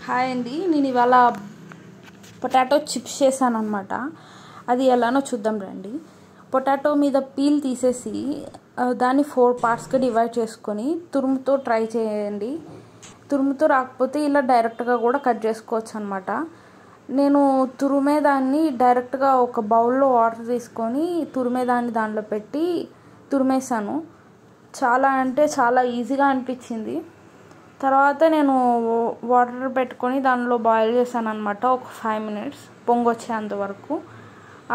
Hi అండి, నేను ఇవాళ పొటాటో చిప్స్ చేశాను అనమాట. అది ఎలానో చూద్దాం రండి. పొటాటో మీద పీల్ తీసేసి దాన్ని 4 పార్ట్స్గా డివైడ్ చేసుకొని తురుముతో ట్రై చేయండి. తురుముతో రాకపోతే ఇలా డైరెక్ట్గా కూడా కట్ చేసుకోవచ్చు అనమాట. నేను తురిమేదాన్ని డైరెక్ట్గా ఒక బౌల్లో వాటర్ తీసుకొని తురిమేదాన్ని దాంట్లో పెట్టి తురిమేసాను. చాలా అంటే చాలా ఈజీగా అనిపించింది. తర్వాత నేను వాటర్ పెట్టుకొని దానిలో బాయిల్ చేశాను అనమాట. ఒక 5 minutes పొంగు వచ్చేంత వరకు.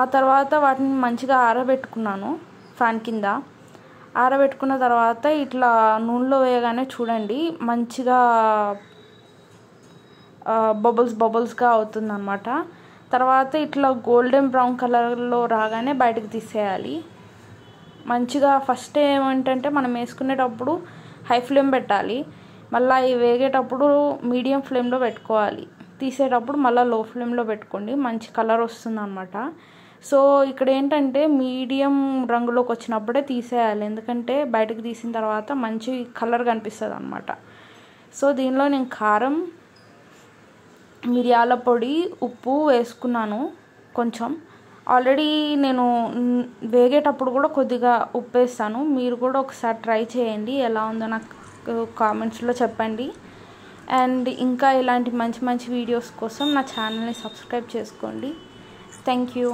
ఆ తర్వాత వాటిని మంచిగా ఆరబెట్టుకున్నాను ఫ్యాన్ కింద. ఆరబెట్టుకున్న తర్వాత ఇట్లా నూనెలో వేయగానే చూడండి మంచిగా బబుల్స్గా అవుతుంది అనమాట. తర్వాత ఇట్లా గోల్డెన్ బ్రౌన్ కలర్లో రాగానే బయటకు తీసేయాలి. మంచిగా ఫస్ట్ ఏమంటే మనం వేసుకునేటప్పుడు హై ఫ్లేమ్ పెట్టాలి, మళ్ళీ ఇవి వేగేటప్పుడు మీడియం ఫ్లేమ్లో పెట్టుకోవాలి, తీసేటప్పుడు మళ్ళీ లో ఫ్లేమ్లో పెట్టుకోండి, మంచి కలర్ వస్తుంది అనమాట. సో ఇక్కడ ఏంటంటే మీడియం రంగులోకి వచ్చినప్పుడే తీసేయాలి, ఎందుకంటే బయటకు తీసిన తర్వాత మంచి కలర్ కనిపిస్తుంది అనమాట. సో దీనిలో నేను కారం, మిరియాల పొడి, ఉప్పు వేసుకున్నాను కొంచెం. ఆల్రెడీ నేను వేగేటప్పుడు కూడా కొద్దిగా ఉప్పు వేస్తాను. మీరు కూడా ఒకసారి ట్రై చేయండి, ఎలా ఉందో నాకు కామెంట్స్లో చెప్పండి. అండ్ ఇంకా ఇలాంటి మంచి మంచి వీడియోస్ కోసం నా ఛానల్ని సబ్స్క్రైబ్ చేసుకోండి. Thank you.